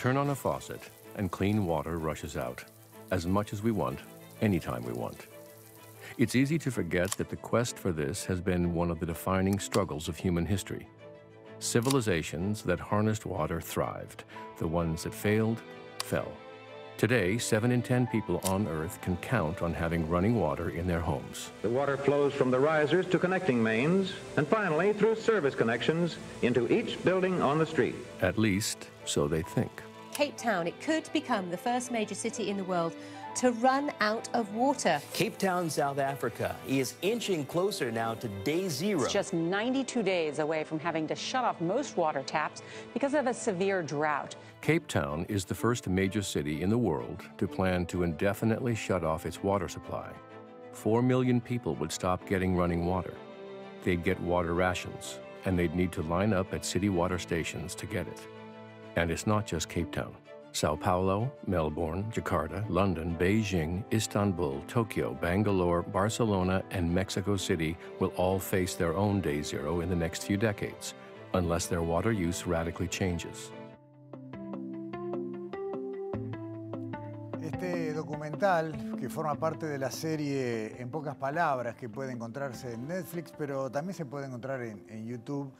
turn on a faucet and clean water rushes out, as much as we want, anytime we want. It's easy to forget that the quest for this has been one of the defining struggles of human history. Civilizations that harnessed water thrived. The ones that failed, fell. Today, 7 in 10 people on Earth can count on having running water in their homes. The water flows from the risers to connecting mains, and finally through service connections into each building on the street. At least, so they think. Cape Town, it could become the first major city in the world to run out of water. Cape Town, South Africa is inching closer now to day zero. It's just 92 days away from having to shut off most water taps because of a severe drought. Cape Town is the first major city in the world to plan to indefinitely shut off its water supply. 4 million people would stop getting running water. They'd get water rations, and they'd need to line up at city water stations to get it. And it's not just Cape Town. Sao Paulo, Melbourne, Jakarta, London, Beijing, Istanbul, Tokyo, Bangalore, Barcelona, and Mexico City will all face their own day zero in the next few decades, unless their water use radically changes. Este documental, que forma parte de la serie En pocas palabras, que puede encontrarse en Netflix, pero también se puede encontrar en YouTube,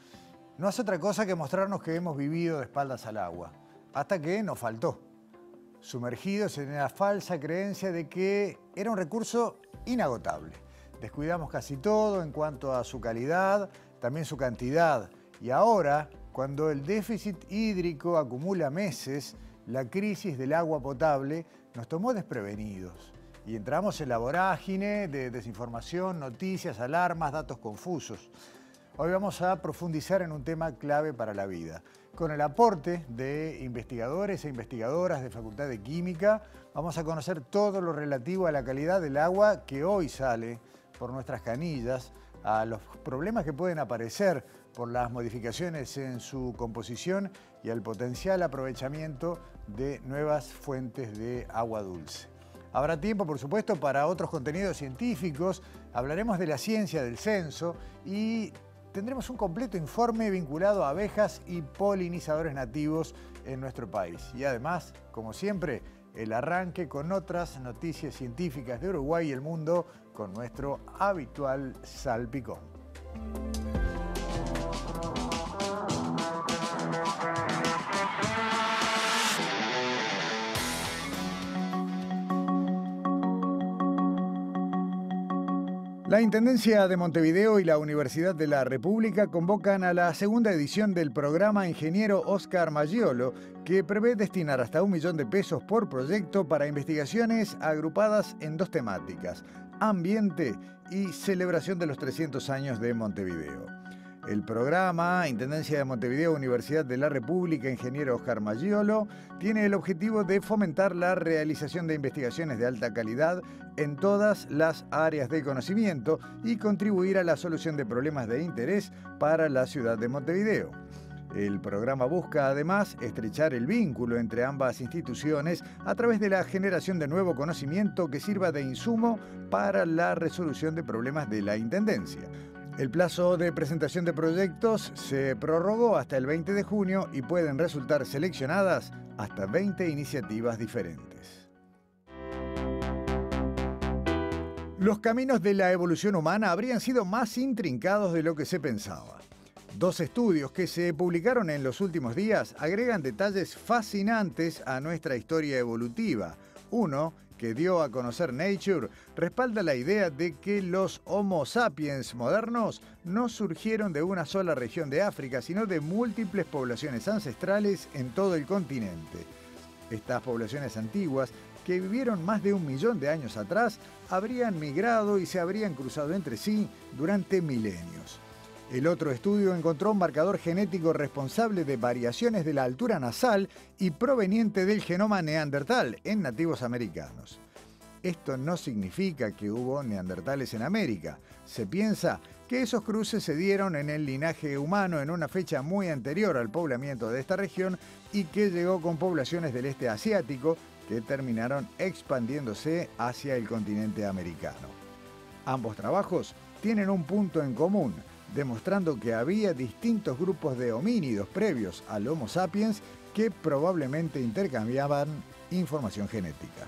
no hace otra cosa que mostrarnos que hemos vivido de espaldas al agua, hasta que nos faltó, sumergidos en la falsa creencia de que era un recurso inagotable. Descuidamos casi todo en cuanto a su calidad, también su cantidad, y ahora, cuando el déficit hídrico acumula meses, la crisis del agua potable nos tomó desprevenidos y entramos en la vorágine de desinformación, noticias, alarmas, datos confusos. Hoy vamos a profundizar en un tema clave para la vida. Con el aporte de investigadores e investigadoras de Facultad de Química, vamos a conocer todo lo relativo a la calidad del agua que hoy sale por nuestras canillas, a los problemas que pueden aparecer por las modificaciones en su composición y al potencial aprovechamiento de nuevas fuentes de agua dulce. Habrá tiempo, por supuesto, para otros contenidos científicos. Hablaremos de la ciencia del censo y tendremos un completo informe vinculado a abejas y polinizadores nativos en nuestro país. Y además, como siempre, el arranque con otras noticias científicas de Uruguay y el mundo con nuestro habitual salpicón. La Intendencia de Montevideo y la Universidad de la República convocan a la segunda edición del programa Ingeniero Oscar Maggiolo, que prevé destinar hasta $1 millón por proyecto para investigaciones agrupadas en 2 temáticas: ambiente y celebración de los 300 años de Montevideo. El programa Intendencia de Montevideo, Universidad de la República, Ingeniero Oscar Maggiolo, tiene el objetivo de fomentar la realización de investigaciones de alta calidad en todas las áreas de conocimiento y contribuir a la solución de problemas de interés para la ciudad de Montevideo. El programa busca además estrechar el vínculo entre ambas instituciones a través de la generación de nuevo conocimiento que sirva de insumo para la resolución de problemas de la Intendencia. El plazo de presentación de proyectos se prorrogó hasta el 20 de junio y pueden resultar seleccionadas hasta 20 iniciativas diferentes. Los caminos de la evolución humana habrían sido más intrincados de lo que se pensaba. 2 estudios que se publicaron en los últimos días agregan detalles fascinantes a nuestra historia evolutiva. Uno, que dio a conocer Nature, respalda la idea de que los Homo sapiens modernos no surgieron de una sola región de África, sino de múltiples poblaciones ancestrales en todo el continente. Estas poblaciones antiguas, que vivieron más de 1 millón de años atrás, habrían migrado y se habrían cruzado entre sí durante milenios. El otro estudio encontró un marcador genético responsable de variaciones de la altura nasal y proveniente del genoma neandertal en nativos americanos. Esto no significa que hubo neandertales en América. Se piensa que esos cruces se dieron en el linaje humano en una fecha muy anterior al poblamiento de esta región y que llegó con poblaciones del este asiático que terminaron expandiéndose hacia el continente americano. Ambos trabajos tienen un punto en común, demostrando que había distintos grupos de homínidos previos al Homo sapiens que probablemente intercambiaban información genética.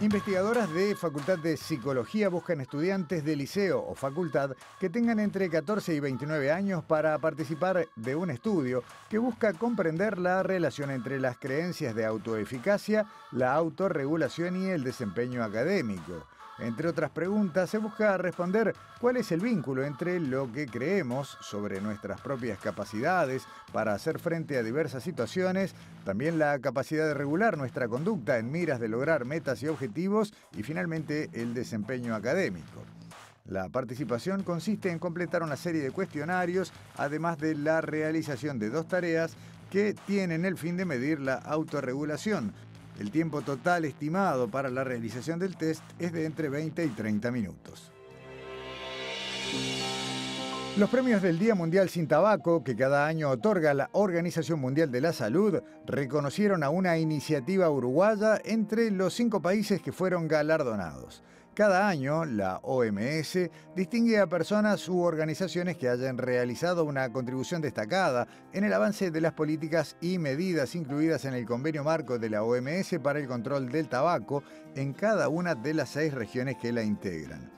Investigadoras de Facultad de Psicología buscan estudiantes de liceo o facultad que tengan entre 14 y 29 años para participar de un estudio que busca comprender la relación entre las creencias de autoeficacia, la autorregulación y el desempeño académico. Entre otras preguntas, se busca responder cuál es el vínculo entre lo que creemos sobre nuestras propias capacidades para hacer frente a diversas situaciones, también la capacidad de regular nuestra conducta en miras de lograr metas y objetivos y finalmente el desempeño académico. La participación consiste en completar una serie de cuestionarios, además de la realización de 2 tareas que tienen el fin de medir la autorregulación. El tiempo total estimado para la realización del test es de entre 20 y 30 minutos. Los premios del Día Mundial sin Tabaco, que cada año otorga la Organización Mundial de la Salud, reconocieron a una iniciativa uruguaya entre los 5 países que fueron galardonados. Cada año, la OMS distingue a personas u organizaciones que hayan realizado una contribución destacada en el avance de las políticas y medidas incluidas en el convenio marco de la OMS para el control del tabaco en cada una de las 6 regiones que la integran.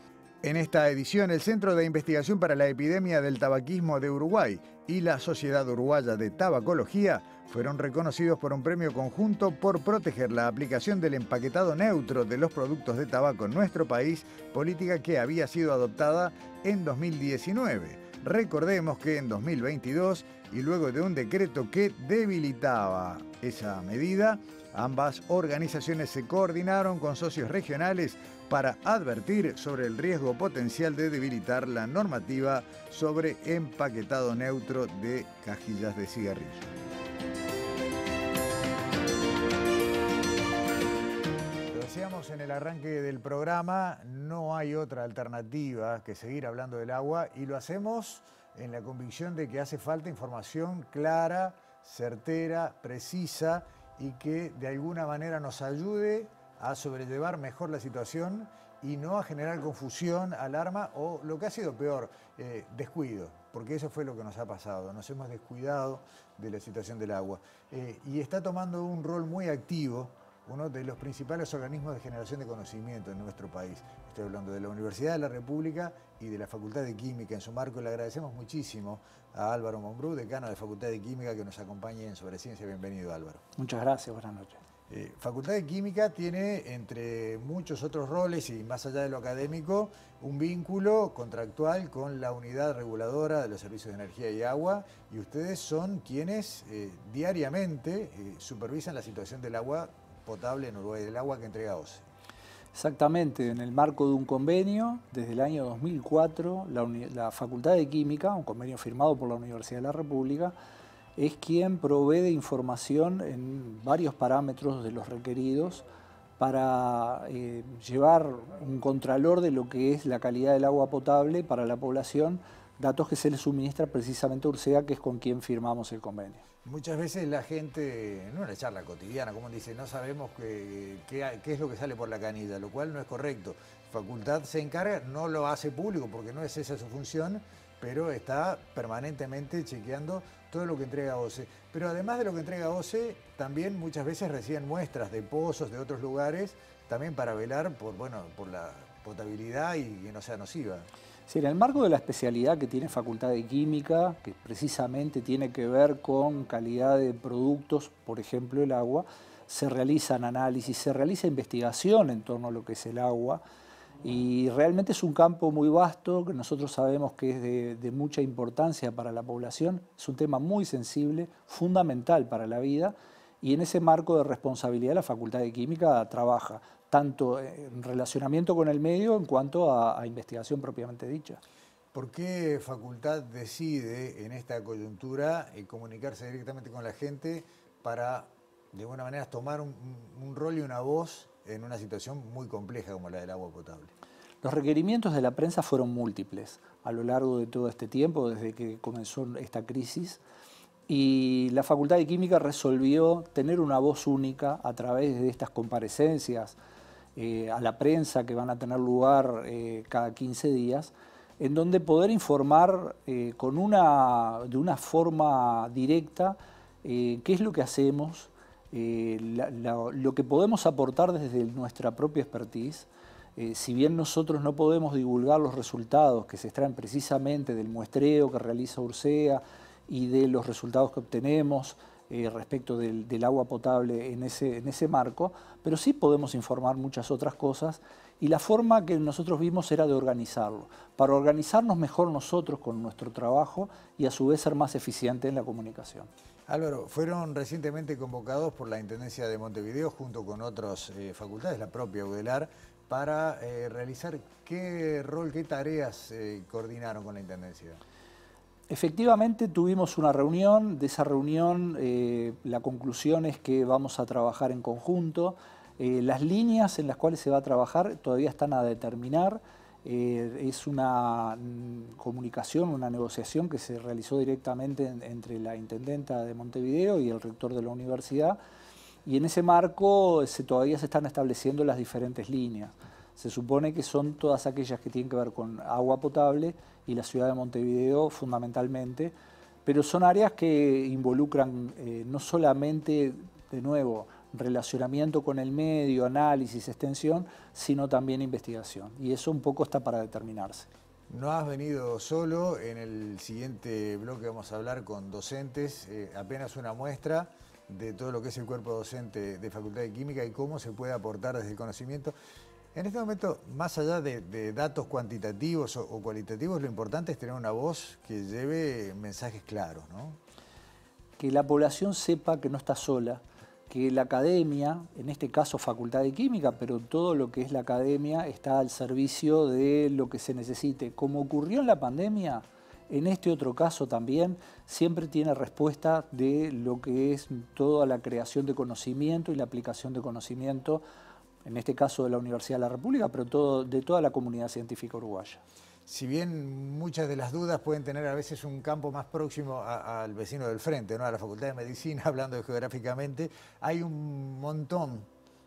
En esta edición, el Centro de Investigación para la Epidemia del Tabaquismo de Uruguay y la Sociedad Uruguaya de Tabacología fueron reconocidos por un premio conjunto por proteger la aplicación del empaquetado neutro de los productos de tabaco en nuestro país, política que había sido adoptada en 2019. Recordemos que en 2022, y luego de un decreto que debilitaba esa medida, ambas organizaciones se coordinaron con socios regionales para advertir sobre el riesgo potencial de debilitar la normativa sobre empaquetado neutro de cajillas de cigarrillo. Lo decíamos en el arranque del programa, no hay otra alternativa que seguir hablando del agua y lo hacemos en la convicción de que hace falta información clara, certera, precisa y que de alguna manera nos ayude a sobrellevar mejor la situación y no a generar confusión, alarma o lo que ha sido peor, descuido, porque eso fue lo que nos ha pasado, nos hemos descuidado de la situación del agua y está tomando un rol muy activo uno de los principales organismos de generación de conocimiento en nuestro país. Estoy hablando de la Universidad de la República y de la Facultad de Química. En su marco le agradecemos muchísimo a Álvaro Mombrú, decano de Facultad de Química, que nos acompañe en Sobre Ciencia. Bienvenido, Álvaro. Muchas gracias, buenas noches. Facultad de Química tiene, entre muchos otros roles y más allá de lo académico, un vínculo contractual con la unidad reguladora de los servicios de energía y agua y ustedes son quienes diariamente supervisan la situación del agua potable en Uruguay, del agua que entrega OCE. Exactamente, en el marco de un convenio, desde el año 2004, la Facultad de Química, un convenio firmado por la Universidad de la República, es quien provee de información en varios parámetros de los requeridos para llevar un contralor de lo que es la calidad del agua potable para la población, datos que se le suministra precisamente a URSEA, que es con quien firmamos el convenio. Muchas veces la gente, en una charla cotidiana, como dice, no sabemos qué es lo que sale por la canilla, lo cual no es correcto. Facultad se encarga, no lo hace público porque no es esa su función, pero está permanentemente chequeando todo lo que entrega OCE. Pero además de lo que entrega OCE, también muchas veces reciben muestras de pozos de otros lugares, también para velar por la potabilidad y que no sea nociva. Sí, en el marco de la especialidad que tiene Facultad de Química, que precisamente tiene que ver con calidad de productos, por ejemplo el agua, se realizan análisis, se realiza investigación en torno a lo que es el agua y realmente es un campo muy vasto que nosotros sabemos que es de mucha importancia para la población, es un tema muy sensible, fundamental para la vida y en ese marco de responsabilidad la Facultad de Química trabaja tanto en relacionamiento con el medio en cuanto a investigación propiamente dicha. ¿Por qué Facultad decide en esta coyuntura comunicarse directamente con la gente para, de alguna manera, tomar un rol y una voz en una situación muy compleja como la del agua potable? Los requerimientos de la prensa fueron múltiples a lo largo de todo este tiempo, desde que comenzó esta crisis, y la Facultad de Química resolvió tener una voz única a través de estas comparecencias a la prensa que van a tener lugar cada 15 días, en donde poder informar de una forma directa qué es lo que hacemos, lo que podemos aportar desde nuestra propia expertise. Si bien nosotros no podemos divulgar los resultados que se extraen precisamente del muestreo que realiza URSEA y de los resultados que obtenemos respecto del agua potable en ese marco, pero sí podemos informar muchas otras cosas, y la forma que nosotros vimos era de organizarlo, para organizarnos mejor nosotros con nuestro trabajo y a su vez ser más eficientes en la comunicación. Álvaro, fueron recientemente convocados por la Intendencia de Montevideo junto con otras facultades, la propia UDELAR, para realizar qué rol, qué tareas coordinaron con la Intendencia. Efectivamente tuvimos una reunión, de esa reunión la conclusión es que vamos a trabajar en conjunto. Las líneas en las cuales se va a trabajar todavía están a determinar. Es una comunicación, una negociación que se realizó directamente entre la Intendenta de Montevideo y el rector de la universidad, y en ese marco todavía se están estableciendo las diferentes líneas. Se supone que son todas aquellas que tienen que ver con agua potable y la ciudad de Montevideo fundamentalmente, pero son áreas que involucran no solamente, de nuevo, relacionamiento con el medio, análisis, extensión, sino también investigación. Y eso un poco está para determinarse. No has venido solo. En el siguiente bloque vamos a hablar con docentes, apenas una muestra de todo lo que es el cuerpo docente de Facultad de Química y cómo se puede aportar desde el conocimiento. En este momento, más allá de datos cuantitativos o cualitativos, lo importante es tener una voz que lleve mensajes claros, ¿no? Que la población sepa que no está sola, que la academia, en este caso Facultad de Química, pero todo lo que es la academia está al servicio de lo que se necesite. Como ocurrió en la pandemia, en este otro caso también, siempre tiene respuesta de lo que es toda la creación de conocimiento y la aplicación de conocimiento, en este caso de la Universidad de la República, pero de toda la comunidad científica uruguaya. Si bien muchas de las dudas pueden tener a veces un campo más próximo al vecino del frente, ¿no? A la Facultad de Medicina, hablando geográficamente, hay un montón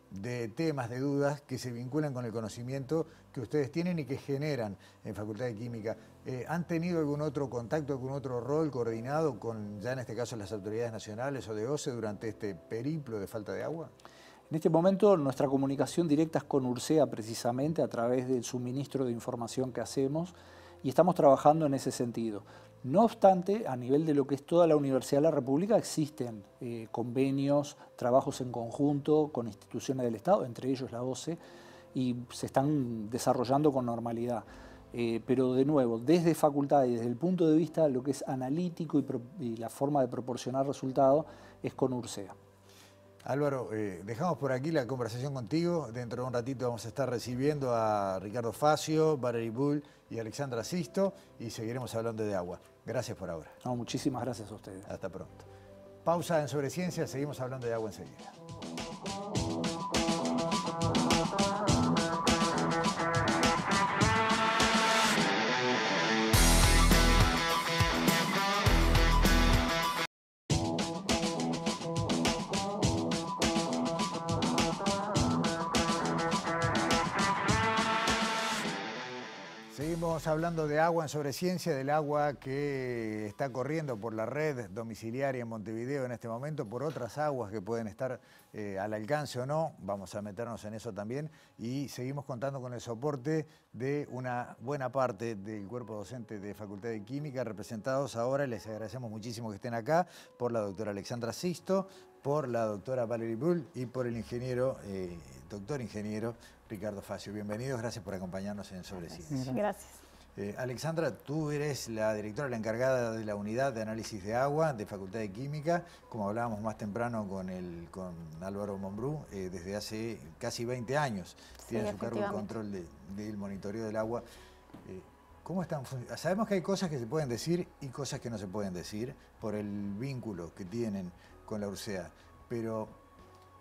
de temas, de dudas que se vinculan con el conocimiento que ustedes tienen y que generan en Facultad de Química. ¿Han tenido algún otro contacto, algún otro rol coordinado con, ya en este caso, las autoridades nacionales o de OCE durante este periplo de falta de agua? En este momento nuestra comunicación directa es con URSEA precisamente a través del suministro de información que hacemos, y estamos trabajando en ese sentido. No obstante, a nivel de lo que es toda la Universidad de la República existen convenios, trabajos en conjunto con instituciones del Estado, entre ellos la OCE, y se están desarrollando con normalidad. Pero de nuevo, desde facultad y desde el punto de vista de lo que es analítico y la forma de proporcionar resultados es con URSEA. Álvaro, dejamos por aquí la conversación contigo. Dentro de un ratito vamos a estar recibiendo a Ricardo Facio, Valerie Bull y Alexandra Sisto, y seguiremos hablando de agua. Gracias por ahora. No, muchísimas gracias a ustedes. Hasta pronto. Pausa en Sobre Ciencia, seguimos hablando de agua enseguida. Seguimos hablando de agua en Sobre Ciencia, del agua que está corriendo por la red domiciliaria en Montevideo en este momento, por otras aguas que pueden estar al alcance o no. Vamos a meternos en eso también, y seguimos contando con el soporte de una buena parte del cuerpo docente de Facultad de Química, representados ahora, les agradecemos muchísimo que estén acá, por la doctora Alexandra Sisto, por la doctora Valerie Bull y por el ingeniero, doctor ingeniero Ricardo Facio. Bienvenidos, gracias por acompañarnos en Sobre Ciencia. Gracias. Alexandra, tú eres la directora, la encargada de la unidad de análisis de agua de Facultad de Química, como hablábamos más temprano con Álvaro Mombrú, desde hace casi 20 años. Sí, tiene a su cargo el control del monitoreo del agua. ¿Cómo están? Sabemos que hay cosas que se pueden decir y cosas que no se pueden decir por el vínculo que tienen con la URSEA, pero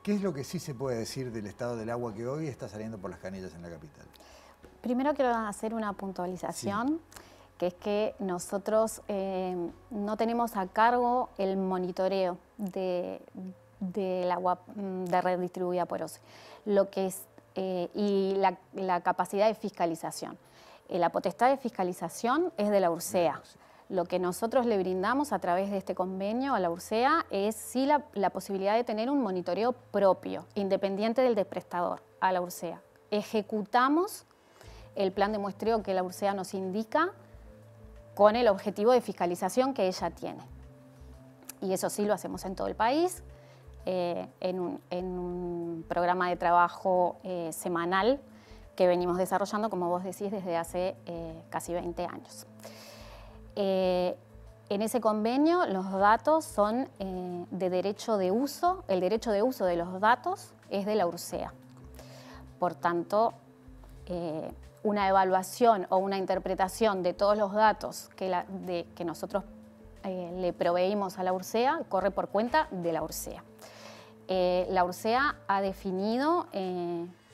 ¿qué es lo que sí se puede decir del estado del agua que hoy está saliendo por las canillas en la capital? Primero quiero hacer una puntualización, que es que nosotros no tenemos a cargo el monitoreo del agua de red distribuida por OCE, lo que es, y la capacidad de fiscalización. La potestad de fiscalización es de la URSEA. Lo que nosotros le brindamos a través de este convenio a la URSEA es sí la posibilidad de tener un monitoreo propio, independiente del prestador, a la URSEA. Ejecutamos el plan de muestreo que la URSEA nos indica con el objetivo de fiscalización que ella tiene. Y eso sí lo hacemos en todo el país, en un programa de trabajo semanal que venimos desarrollando, como vos decís, desde hace casi 20 años. En ese convenio los datos son de derecho de uso, el derecho de uso de los datos es de la URSEA. Por tanto, una evaluación o una interpretación de todos los datos que nosotros le proveímos a la URSEA corre por cuenta de la URSEA. La URSEA ha definido,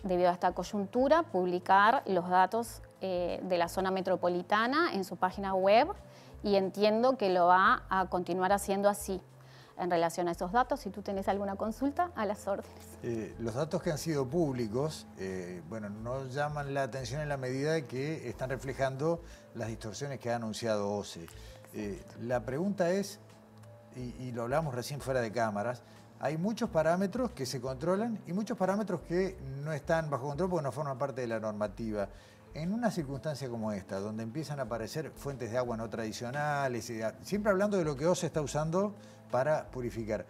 debido a esta coyuntura, publicar los datos de la zona metropolitana en su página web y entiendo que lo va a continuar haciendo así. En relación a esos datos, si tú tenés alguna consulta, a las órdenes. Los datos que han sido públicos, bueno, nos llaman la atención en la medida de que están reflejando las distorsiones que ha anunciado OCE. La pregunta es, y lo hablamos recién fuera de cámaras, hay muchos parámetros que se controlan y muchos parámetros que no están bajo control porque no forman parte de la normativa. En una circunstancia como esta, donde empiezan a aparecer fuentes de agua no tradicionales, siempre hablando de lo que OCE está usando para purificar,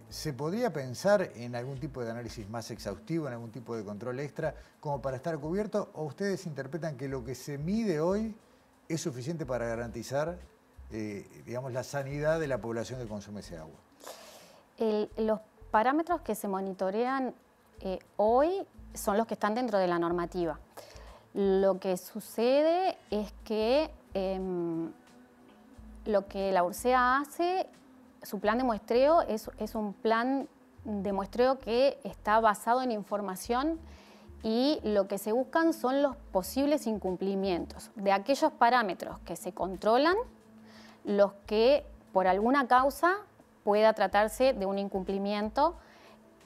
¿se podría pensar en algún tipo de análisis más exhaustivo, en algún tipo de control extra, como para estar cubierto? ¿O ustedes interpretan que lo que se mide hoy es suficiente para garantizar, digamos, la sanidad de la población que consume ese agua? Los parámetros que se monitorean hoy son los que están dentro de la normativa. Lo que sucede es que lo que la URSEA hace, su plan de muestreo es un plan de muestreo que está basado en información y lo que se buscan son los posibles incumplimientos de aquellos parámetros que se controlan, los que por alguna causa pueda tratarse de un incumplimiento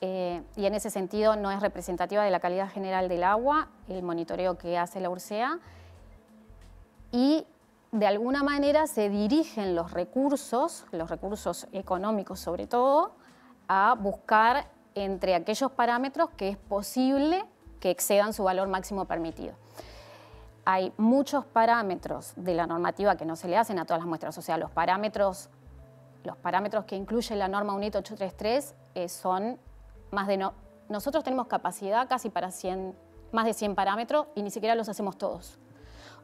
y en ese sentido no es representativa de la calidad general del agua, el monitoreo que hace la URSEA, y de alguna manera se dirigen los recursos económicos sobre todo, a buscar entre aquellos parámetros que es posible que excedan su valor máximo permitido. Hay muchos parámetros de la normativa que no se le hacen a todas las muestras, o sea, los parámetros que incluye la norma UNIT 833 son más de... Nosotros tenemos capacidad casi para más de 100 parámetros y ni siquiera los hacemos todos.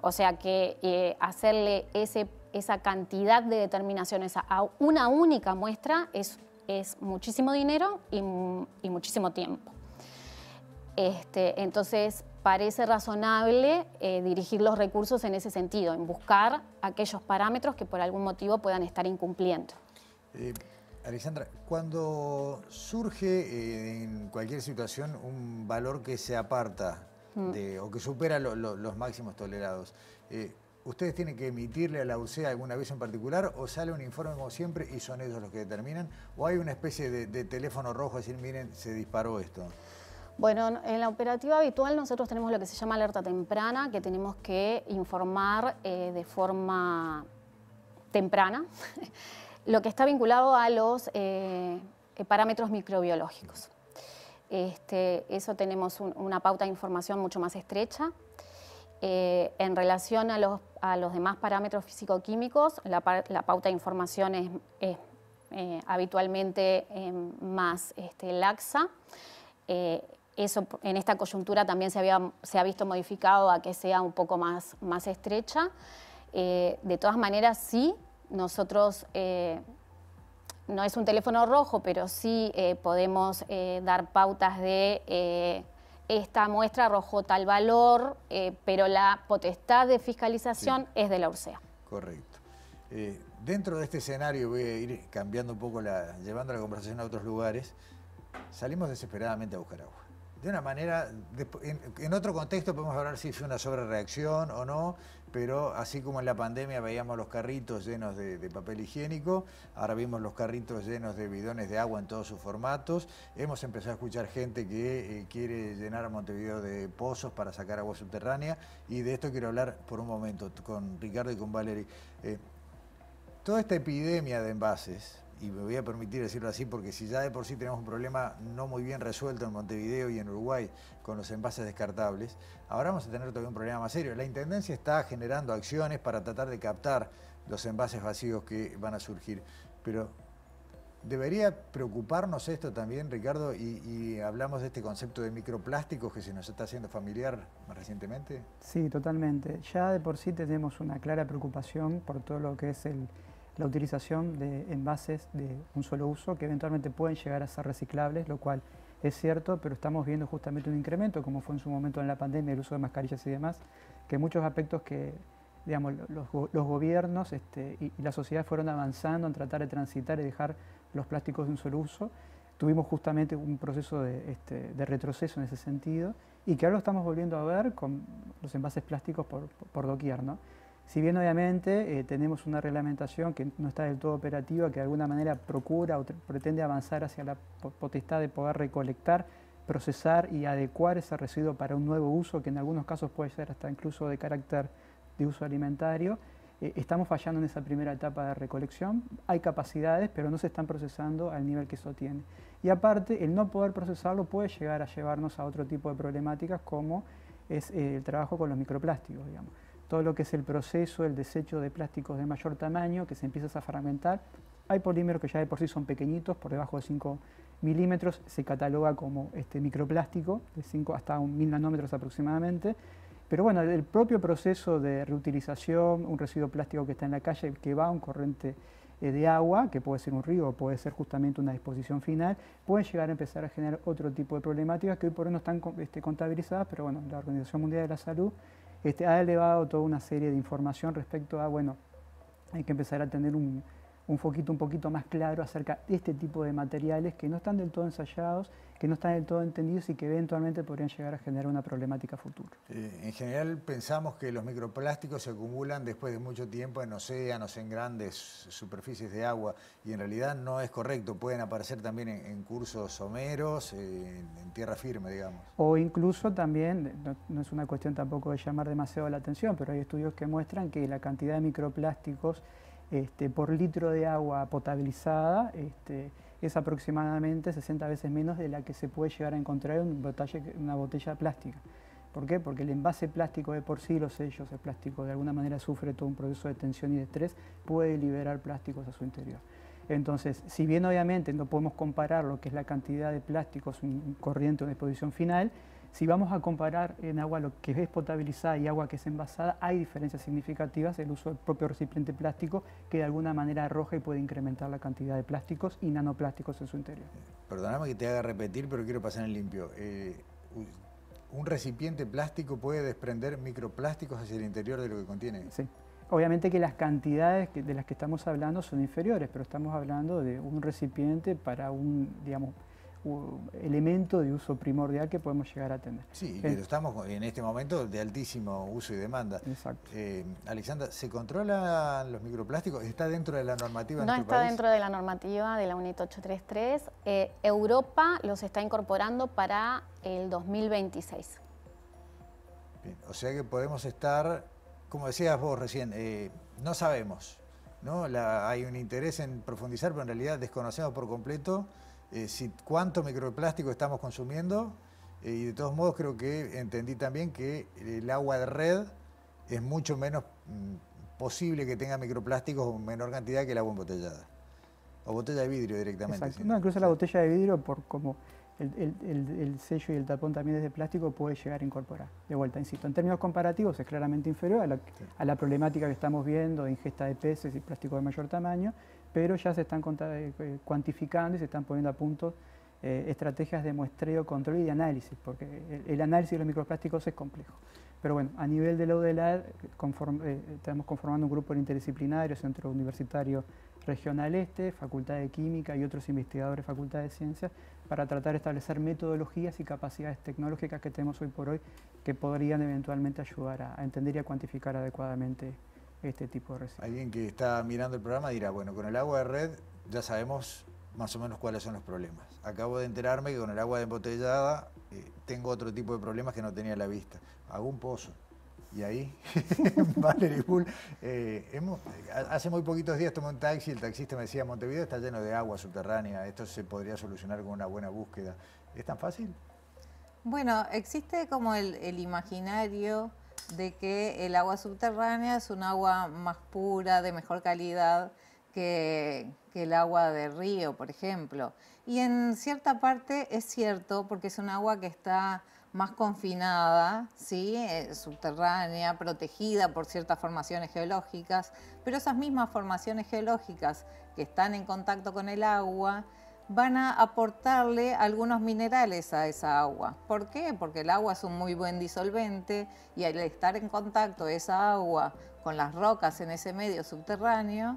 O sea que hacerle esa cantidad de determinaciones a una única muestra es muchísimo dinero y muchísimo tiempo. Entonces parece razonable dirigir los recursos en ese sentido, en buscar aquellos parámetros que por algún motivo puedan estar incumpliendo. Alexandra, cuando surge en cualquier situación un valor que se aparta o que supera los máximos tolerados, ¿ustedes tienen que emitirle a la URSEA alguna vez en particular o sale un informe como siempre y son ellos los que determinan? ¿O hay una especie de teléfono rojo, decir, miren, se disparó esto? Bueno, en la operativa habitual nosotros tenemos lo que se llama alerta temprana, que tenemos que informar de forma temprana lo que está vinculado a los parámetros microbiológicos. Eso tenemos una pauta de información mucho más estrecha. En relación a los demás parámetros físico-químicos, la pauta de información es habitualmente más laxa. Eso en esta coyuntura también se ha visto modificado a que sea un poco más estrecha. De todas maneras, sí, nosotros, no es un teléfono rojo, pero sí podemos dar pautas de esta muestra arrojó tal valor, pero la potestad de fiscalización es de la URSEA. Correcto. Dentro de este escenario, voy a ir cambiando un poco, llevando la conversación a otros lugares. Salimos desesperadamente a buscar agua. de una manera, en otro contexto podemos hablar si fue una sobrereacción o no, pero así como en la pandemia veíamos los carritos llenos de papel higiénico, ahora vimos los carritos llenos de bidones de agua en todos sus formatos. Hemos empezado a escuchar gente que quiere llenar a Montevideo de pozos para sacar agua subterránea, y de esto quiero hablar por un momento con Ricardo y con Valery. Toda esta epidemia de envases, y me voy a permitir decirlo así porque si ya de por sí tenemos un problema no muy bien resuelto en Montevideo y en Uruguay con los envases descartables, ahora vamos a tener todavía un problema más serio. La Intendencia está generando acciones para tratar de captar los envases vacíos que van a surgir, pero ¿debería preocuparnos esto también, Ricardo? Y hablamos de este concepto de microplásticos que se nos está haciendo familiar más recientemente. Sí, totalmente. Ya de por sí tenemos una clara preocupación por todo lo que es la utilización de envases de un solo uso que eventualmente pueden llegar a ser reciclables, lo cual es cierto, pero estamos viendo justamente un incremento, como fue en su momento en la pandemia, el uso de mascarillas y demás, que muchos aspectos que, digamos, los gobiernos y la sociedad fueron avanzando en tratar de transitar y dejar los plásticos de un solo uso. Tuvimos justamente un proceso de retroceso en ese sentido y que ahora lo estamos volviendo a ver con los envases plásticos por doquier, ¿no? Si bien obviamente tenemos una reglamentación que no está del todo operativa, que de alguna manera procura o pretende avanzar hacia la potestad de poder recolectar, procesar y adecuar ese residuo para un nuevo uso, que en algunos casos puede ser hasta incluso de carácter de uso alimentario, estamos fallando en esa primera etapa de recolección. Hay capacidades, pero no se están procesando al nivel que eso tiene. Y aparte, el no poder procesarlo puede llegar a llevarnos a otro tipo de problemáticas, como es el trabajo con los microplásticos, digamos. Todo lo que es el proceso, el desecho de plásticos de mayor tamaño, que se empieza a fragmentar. Hay polímeros que ya de por sí son pequeñitos, por debajo de 5 milímetros, se cataloga como microplástico, de 5 hasta 1000 nanómetros aproximadamente. Pero bueno, el propio proceso de reutilización, un residuo plástico que está en la calle, que va a un corriente de agua, que puede ser un río o puede ser justamente una disposición final, puede llegar a empezar a generar otro tipo de problemáticas que hoy por hoy no están contabilizadas, pero bueno, la Organización Mundial de la Salud ha elevado toda una serie de información respecto a, bueno, hay que empezar a tener un foquito un poquito más claro acerca de este tipo de materiales que no están del todo ensayados, que no están del todo entendidos y que eventualmente podrían llegar a generar una problemática futura. En general pensamos que los microplásticos se acumulan después de mucho tiempo en océanos, en grandes superficies de agua, y en realidad no es correcto. Pueden aparecer también en cursos someros, en tierra firme, digamos. O incluso también, no es una cuestión tampoco de llamar demasiado la atención, pero hay estudios que muestran que la cantidad de microplásticos por litro de agua potabilizada es aproximadamente 60 veces menos de la que se puede llegar a encontrar en una botella plástica. ¿Por qué? Porque el envase plástico de por sí, los sellos, el plástico de alguna manera sufre todo un proceso de tensión y de estrés, puede liberar plásticos a su interior. Entonces, si bien obviamente no podemos comparar lo que es la cantidad de plásticos, un corriente o una exposición final, si vamos a comparar en agua lo que es potabilizada y agua que es envasada, hay diferencias significativas. El uso del propio recipiente plástico que de alguna manera arroja y puede incrementar la cantidad de plásticos y nanoplásticos en su interior. Perdóname que te haga repetir, pero quiero pasar en limpio. ¿Un recipiente plástico puede desprender microplásticos hacia el interior de lo que contiene? Sí. Obviamente que las cantidades de las que estamos hablando son inferiores, pero estamos hablando de un recipiente para un, digamos, elemento de uso primordial que podemos llegar a tener. Sí, pero estamos en este momento de altísimo uso y demanda. Exacto. Alexandra, ¿se controlan los microplásticos? ¿Está dentro de la normativa? No está dentro de la normativa de la UNIT 833. Europa los está incorporando para el 2026. Bien, o sea que podemos estar, como decías vos recién, no sabemos, ¿no? Hay un interés en profundizar, pero en realidad desconocemos por completo cuánto microplástico estamos consumiendo, y de todos modos creo que entendí también que el agua de red es mucho menos posible que tenga microplásticos o menor cantidad que el agua embotellada, o botella de vidrio directamente. Exacto. No, incluso la botella de vidrio, por como el sello y el tapón también es de plástico, puede llegar a incorporar. De vuelta, insisto, en términos comparativos es claramente inferior a la problemática que estamos viendo de ingesta de peces y plástico de mayor tamaño, pero ya se están cuantificando y se están poniendo a punto estrategias de muestreo, control y de análisis, porque el análisis de los microplásticos es complejo. Pero bueno, a nivel de la UDELAR estamos conformando un grupo interdisciplinario, Centro Universitario Regional Este, Facultad de Química y otros investigadores, Facultad de Ciencias, para tratar de establecer metodologías y capacidades tecnológicas que tenemos hoy por hoy que podrían eventualmente ayudar a entender y a cuantificar adecuadamente este tipo de residuos. Alguien que está mirando el programa dirá, bueno, con el agua de red ya sabemos más o menos cuáles son los problemas. Acabo de enterarme que con el agua embotellada tengo otro tipo de problemas que no tenía a la vista. Hago un pozo. Y ahí, Valerie Bull, hace muy poquitos días tomé un taxi, el taxista me decía, Montevideo está lleno de agua subterránea, esto se podría solucionar con una buena búsqueda. ¿Es tan fácil? Bueno, existe como el imaginario de que el agua subterránea es un agua más pura, de mejor calidad que el agua de río, por ejemplo. Y en cierta parte es cierto, porque es un agua que está más confinada, ¿sí? Subterránea, protegida por ciertas formaciones geológicas, pero esas mismas formaciones geológicas que están en contacto con el agua van a aportarle algunos minerales a esa agua. ¿Por qué? Porque el agua es un muy buen disolvente y al estar en contacto esa agua con las rocas en ese medio subterráneo,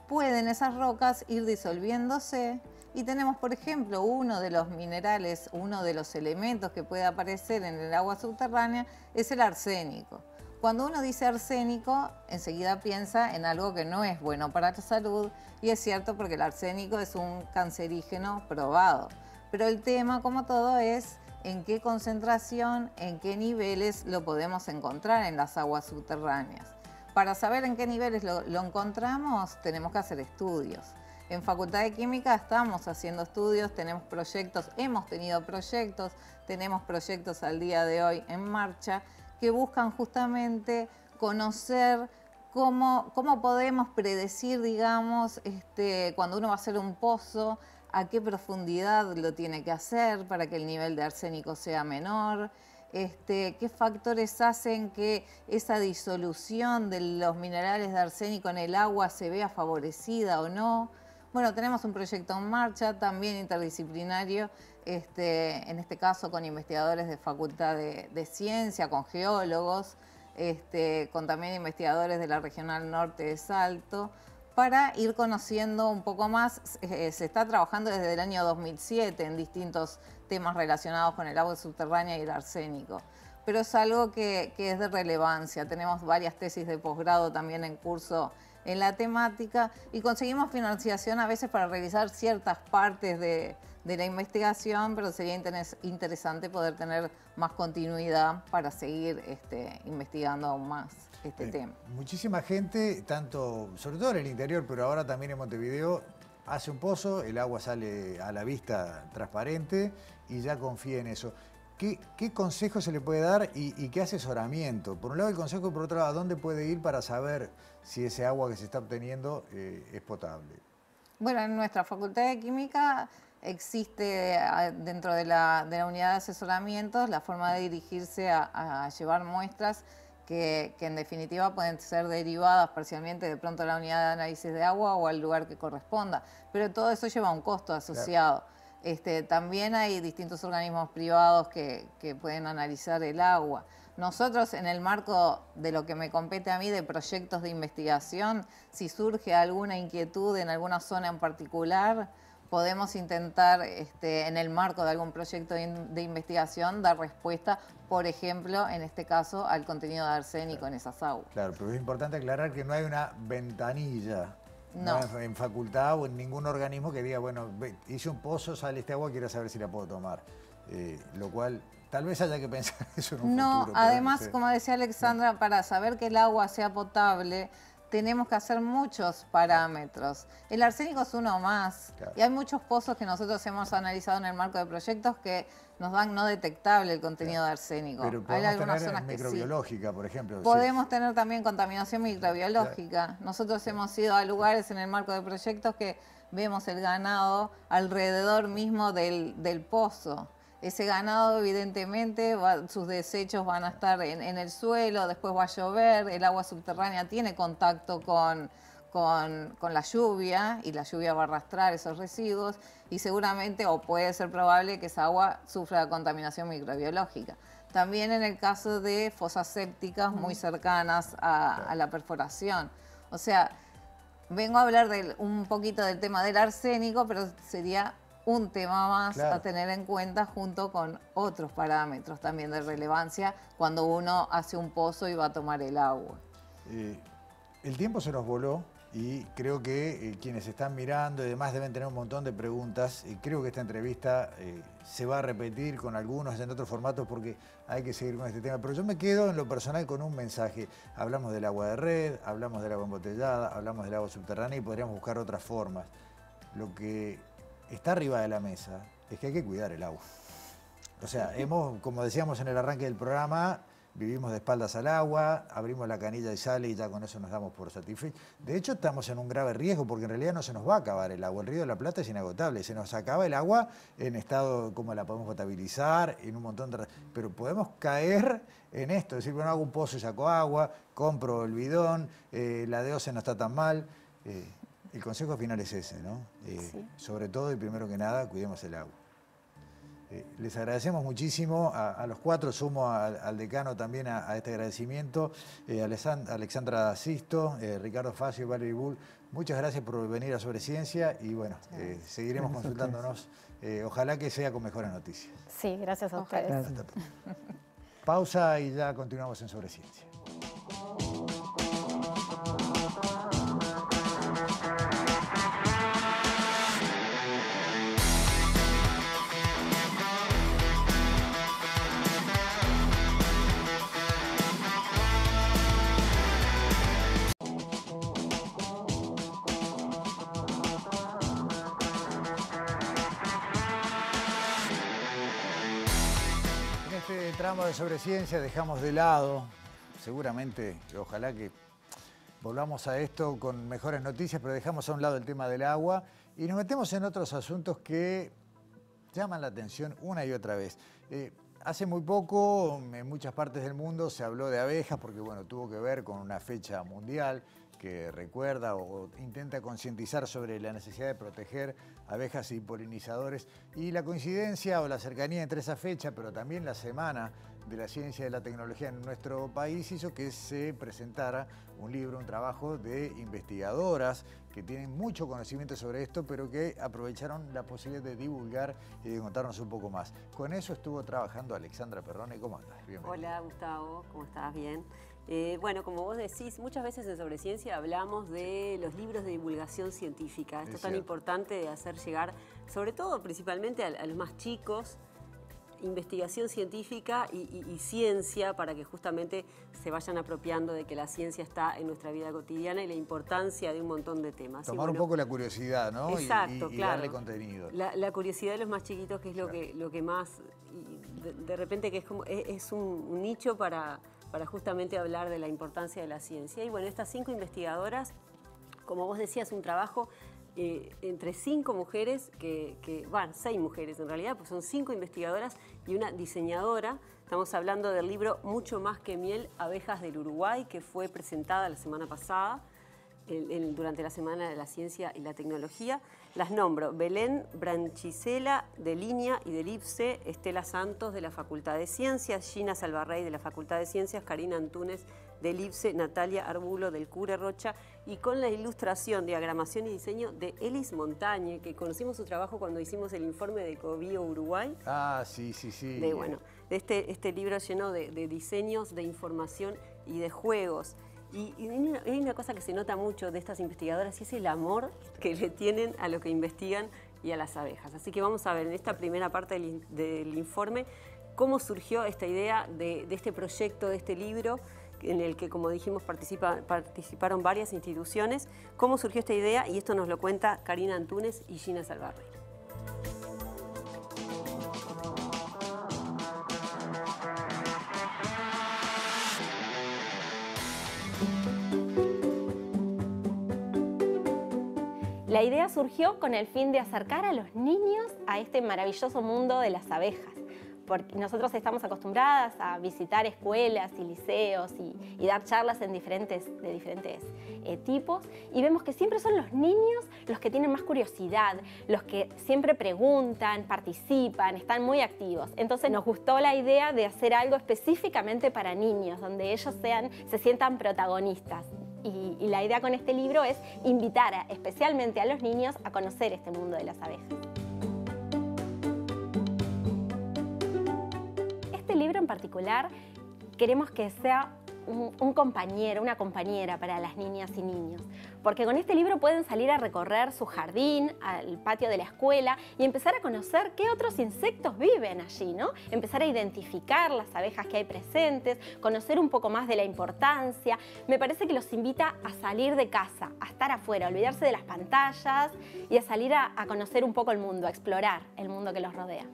pueden esas rocas ir disolviéndose. Y tenemos, por ejemplo, uno de los minerales, uno de los elementos que puede aparecer en el agua subterránea es el arsénico. Cuando uno dice arsénico, enseguida piensa en algo que no es bueno para la salud, y es cierto porque el arsénico es un cancerígeno probado. Pero el tema, como todo, es en qué concentración, en qué niveles lo podemos encontrar en las aguas subterráneas. Para saber en qué niveles lo encontramos, tenemos que hacer estudios. En Facultad de Química estamos haciendo estudios, tenemos proyectos, hemos tenido proyectos, tenemos proyectos al día de hoy en marcha que buscan justamente conocer cómo podemos predecir, digamos, cuando uno va a hacer un pozo, a qué profundidad lo tiene que hacer para que el nivel de arsénico sea menor, qué factores hacen que esa disolución de los minerales de arsénico en el agua se vea favorecida o no. Bueno, tenemos un proyecto en marcha, también interdisciplinario, en este caso con investigadores de Facultad de Ciencia, con geólogos, con también investigadores de la Regional Norte de Salto, para ir conociendo un poco más. Se está trabajando desde el año 2007 en distintos temas relacionados con el agua subterránea y el arsénico. Pero es algo que es de relevancia. Tenemos varias tesis de posgrado también en curso en la temática y conseguimos financiación a veces para realizar ciertas partes de la investigación, pero sería interesante poder tener más continuidad para seguir investigando aún más este tema. Muchísima gente, tanto, sobre todo en el interior, pero ahora también en Montevideo, hace un pozo, el agua sale a la vista transparente y ya confía en eso. ¿Qué consejo se le puede dar y qué asesoramiento? Por un lado el consejo y por otro lado, ¿a dónde puede ir para saber si ese agua que se está obteniendo es potable? Bueno, en nuestra Facultad de Química existe dentro de la unidad de asesoramientos la forma de dirigirse a llevar muestras que en definitiva pueden ser derivadas parcialmente de pronto a la unidad de análisis de agua o al lugar que corresponda. Pero todo eso lleva un costo asociado. Claro. También hay distintos organismos privados que pueden analizar el agua. Nosotros, en el marco de lo que me compete a mí de proyectos de investigación, si surge alguna inquietud en alguna zona en particular, podemos intentar, en el marco de algún proyecto de investigación, dar respuesta, por ejemplo, en este caso, al contenido de arsénico en esas aguas. Claro, pero es importante aclarar que no hay una ventanilla. No. En facultad o en ningún organismo que diga, bueno, hice un pozo, sale este agua, quiero saber si la puedo tomar. Lo cual, tal vez haya que pensar eso en un futuro. No, además, como decía Alexandra, para saber que el agua sea potable, tenemos que hacer muchos parámetros. El arsénico es uno más. Claro. Y hay muchos pozos que nosotros hemos analizado en el marco de proyectos que nos dan no detectable el contenido de arsénico. Pero podemos hay algunas tener zonas microbiológica, sí. Por ejemplo. Podemos tener también contaminación microbiológica. Claro. Nosotros hemos ido a lugares en el marco de proyectos que vemos el ganado alrededor mismo del pozo. Ese ganado, evidentemente, sus desechos van a estar en el suelo, después va a llover, el agua subterránea tiene contacto con la lluvia y la lluvia va a arrastrar esos residuos y seguramente, o puede ser probable, que esa agua sufra contaminación microbiológica. También en el caso de fosas sépticas muy cercanas a la perforación. O sea, vengo a hablar un poquito del tema del arsénico, pero sería un tema más Claro. a tener en cuenta junto con otros parámetros también de relevancia cuando uno hace un pozo y va a tomar el agua. El tiempo se nos voló y creo que quienes están mirando y demás deben tener un montón de preguntas. Y creo que esta entrevista se va a repetir con algunos en otros formatos porque hay que seguir con este tema. Pero yo me quedo en lo personal con un mensaje. Hablamos del agua de red, hablamos del agua embotellada, hablamos del agua subterránea y podríamos buscar otras formas. Lo que está arriba de la mesa es que hay que cuidar el agua. O sea, como decíamos en el arranque del programa, vivimos de espaldas al agua, abrimos la canilla y sale y ya con eso nos damos por satisfechos. De hecho, estamos en un grave riesgo porque en realidad no se nos va a acabar el agua. El Río de la Plata es inagotable. Se nos acaba el agua en estado como la podemos potabilizar, en un montón de... Pero podemos caer en esto, decir, bueno, hago un pozo y saco agua, compro el bidón, la DOCE no está tan mal. El consejo final es ese, ¿no? Sí. Sobre todo y primero que nada, cuidemos el agua. Les agradecemos muchísimo a los cuatro, sumo al decano también a este agradecimiento, Alexandra Sisto, Ricardo Facio y Valerie Bull, muchas gracias por venir a Sobre Ciencia y bueno, seguiremos consultándonos, ojalá que sea con mejores noticias. Sí, gracias a ustedes. Gracias. Pausa y ya continuamos en Sobre Ciencia. Tramo de Sobre Ciencia dejamos de lado, seguramente, ojalá que volvamos a esto con mejores noticias, pero dejamos a un lado el tema del agua y nos metemos en otros asuntos que llaman la atención una y otra vez. Hace muy poco, en muchas partes del mundo, se habló de abejas porque bueno, tuvo que ver con una fecha mundial que recuerda o intenta concientizar sobre la necesidad de proteger abejas y polinizadores. Y la coincidencia o la cercanía entre esa fecha, pero también la Semana de la Ciencia y la Tecnología en nuestro país, hizo que se presentara un libro, un trabajo de investigadoras que tienen mucho conocimiento sobre esto, pero que aprovecharon la posibilidad de divulgar y de contarnos un poco más. Con eso estuvo trabajando Alexandra Perrone. ¿Cómo andas? Bienvenida. Hola, Gustavo. ¿Cómo estás? Bien. Bueno, como vos decís, muchas veces en Sobre Ciencia hablamos de los libros de divulgación científica. Esto es tan importante de hacer llegar, sobre todo, principalmente a los más chicos, investigación científica y ciencia para que justamente se vayan apropiando de que la ciencia está en nuestra vida cotidiana y la importante de un montón de temas. Tomar un poco la curiosidad, ¿no? Exacto, y claro. darle contenido. La curiosidad de los más chiquitos, que es lo que más, de repente que es un nicho para justamente hablar de la importancia de la ciencia. Y bueno, estas 5 investigadoras, como vos decías, un trabajo entre 5 mujeres, 6 mujeres en realidad, pues son 5 investigadoras y una diseñadora. Estamos hablando del libro Mucho más que miel, abejas del Uruguay, que fue presentada la semana pasada durante la Semana de la Ciencia y la Tecnología. Las nombro: Belén Branchisela, de Línea y del IPSE, Estela Santos, de la Facultad de Ciencias, Gina Salvarrey, de la Facultad de Ciencias, Karina Antunes, del IPSE, Natalia Arbulo, del CURE Rocha, y con la ilustración, diagramación y diseño de Elis Montañe, que conocimos su trabajo cuando hicimos el informe de Ecobio Uruguay. Ah, sí. De este libro lleno de diseños, de información y de juegos. Y hay una cosa que se nota mucho de estas investigadoras y es el amor que le tienen a lo que investigan y a las abejas. Así que vamos a ver en esta primera parte del informe cómo surgió esta idea de este proyecto, de este libro, en el que, como dijimos, participaron varias instituciones. Cómo surgió esta idea, y esto nos lo cuenta Karina Antunes y Gina Salvarrey. La idea surgió con el fin de acercar a los niños a este maravilloso mundo de las abejas, porque nosotros estamos acostumbradas a visitar escuelas y liceos y dar charlas de diferentes tipos, y vemos que siempre son los niños los que tienen más curiosidad, los que siempre preguntan, participan, están muy activos. Entonces nos gustó la idea de hacer algo específicamente para niños, donde ellos se sientan protagonistas. Y la idea con este libro es invitar especialmente a los niños a conocer este mundo de las abejas. libro en particular queremos que sea un compañero, una compañera para las niñas y niños, porque con este libro pueden salir a recorrer su jardín, al patio de la escuela y empezar a conocer qué otros insectos viven allí, ¿no? Empezar a identificar las abejas que hay presentes, conocer un poco más de la importancia. Me parece que los invita a salir de casa, a estar afuera, a olvidarse de las pantallas y a salir a conocer un poco el mundo, a explorar el mundo que los rodea.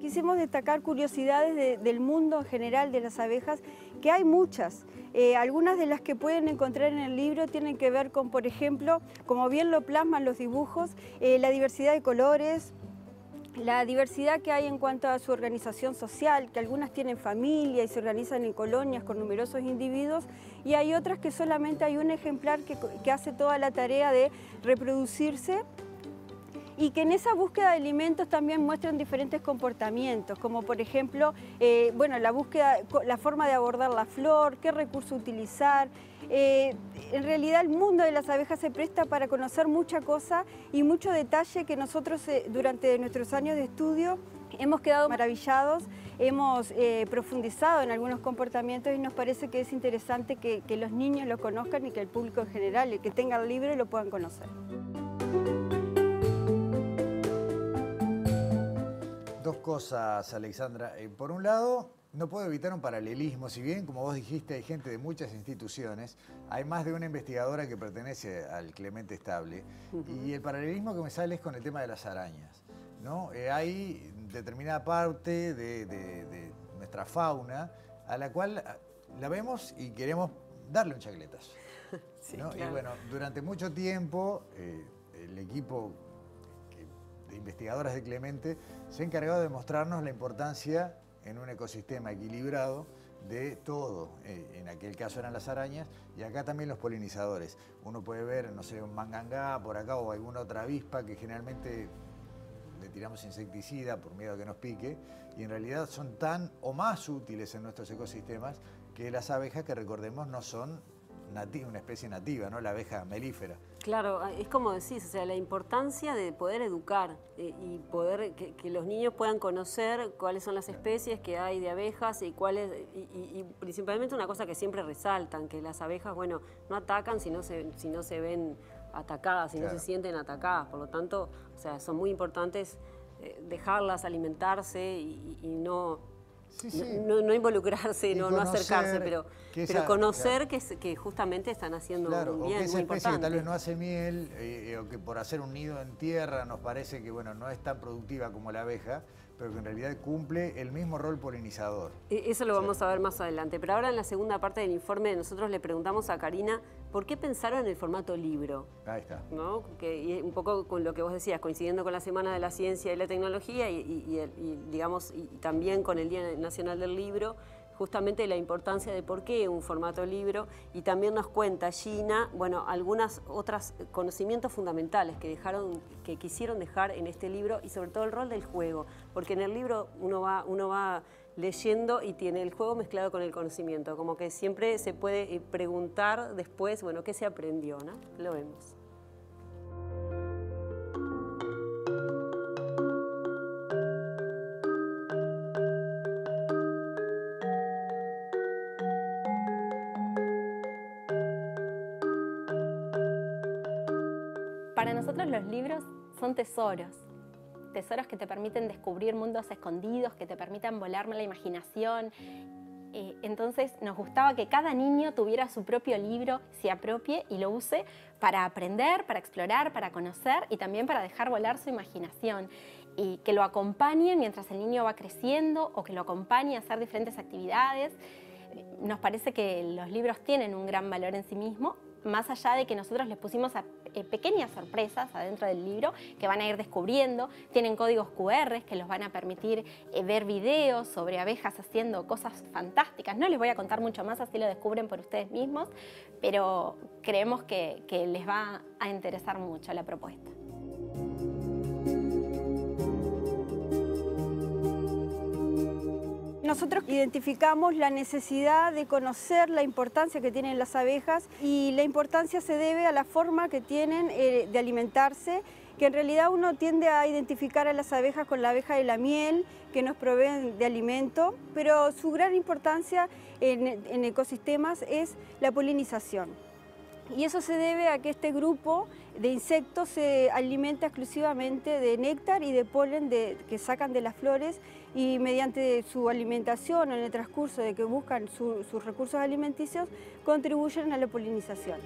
Quisimos destacar curiosidades del mundo en general de las abejas, que hay muchas. Algunas de las que pueden encontrar en el libro tienen que ver con, por ejemplo, como bien lo plasman los dibujos, la diversidad de colores, la diversidad que hay en cuanto a su organización social, que algunas tienen familia y se organizan en colonias con numerosos individuos, y hay otras que solamente hay un ejemplar que hace toda la tarea de reproducirse, y que en esa búsqueda de alimentos también muestran diferentes comportamientos, como por ejemplo, bueno, la forma de abordar la flor, qué recurso utilizar. En realidad el mundo de las abejas se presta para conocer mucha cosa y mucho detalle que nosotros durante nuestros años de estudio hemos quedado maravillados, hemos profundizado en algunos comportamientos y nos parece que es interesante que los niños lo conozcan y que el público en general, el que tenga el libro, lo puedan conocer. Dos cosas, Alexandra. Por un lado, no puedo evitar un paralelismo. Si bien, como vos dijiste, hay gente de muchas instituciones, hay más de una investigadora que pertenece al Clemente Estable. Y el paralelismo que me sale es con el tema de las arañas, ¿no? Hay determinada parte de nuestra fauna a la cual la vemos y queremos darle un chacletazo, Sí, ¿no? claro. Y bueno, durante mucho tiempo el equipo de investigadoras de Clemente se ha encargado de mostrarnos la importancia en un ecosistema equilibrado de todo. En aquel caso eran las arañas y acá también los polinizadores. Uno puede ver, no sé, un mangangá por acá o alguna otra avispa que generalmente le tiramos insecticida por miedo a que nos pique y en realidad son tan o más útiles en nuestros ecosistemas que las abejas, que recordemos no son una especie nativa, ¿no? La abeja melífera. Claro, es como decís, o sea, la importancia de poder educar y poder que los niños puedan conocer cuáles son las especies que hay de abejas y principalmente una cosa que siempre resaltan, que las abejas, bueno, no atacan si no se ven atacadas, si no se sienten atacadas. Por lo tanto, o sea, son muy importantes dejarlas alimentarse y no... No involucrarse, no acercarse, pero conocer que justamente están haciendo un bien que esa muy especie importante. que tal vez no hace miel o que por hacer un nido en tierra nos parece que bueno, no es tan productiva como la abeja, pero que en realidad cumple el mismo rol polinizador. Eso lo vamos a ver más adelante. Pero ahora en la segunda parte del informe nosotros le preguntamos a Karina por qué pensaron en el formato libro. Ahí está. ¿No? Y un poco con lo que vos decías, coincidiendo con la Semana de la Ciencia y la Tecnología digamos, y también con el Día Nacional del Libro, justamente la importancia de por qué un formato libro, y también nos cuenta Gina, bueno, algunas otras conocimientos fundamentales que quisieron dejar en este libro y sobre todo el rol del juego, porque en el libro uno va leyendo y tiene el juego mezclado con el conocimiento, como que siempre se puede preguntar después, bueno, ¿qué se aprendió? ¿No? Lo vemos. Para nosotros los libros son tesoros que te permiten descubrir mundos escondidos, que te permitan volarme la imaginación. Entonces nos gustaba que cada niño tuviera su propio libro, se apropie y lo use para aprender, para explorar, para conocer y también para dejar volar su imaginación. Y que lo acompañen mientras el niño va creciendo o que lo acompañe a hacer diferentes actividades. Nos parece que los libros tienen un gran valor en sí mismo, más allá de que nosotros les pusimos pequeñas sorpresas adentro del libro que van a ir descubriendo. Tienen códigos QR que los van a permitir ver videos sobre abejas haciendo cosas fantásticas. No les voy a contar mucho más, así lo descubren por ustedes mismos, pero creemos que les va a interesar mucho la propuesta. Nosotros identificamos la necesidad de conocer la importancia que tienen las abejas y la importancia se debe a la forma que tienen de alimentarse que en realidad uno tiende a identificar a las abejas con la abeja de la miel, que nos proveen de alimento, pero su gran importancia en ecosistemas es la polinización. Y eso se debe a que este grupo de insectos se alimenta exclusivamente de néctar y de polen que sacan de las flores, y mediante su alimentación en el transcurso de que buscan sus recursos alimenticios, contribuyen a la polinización.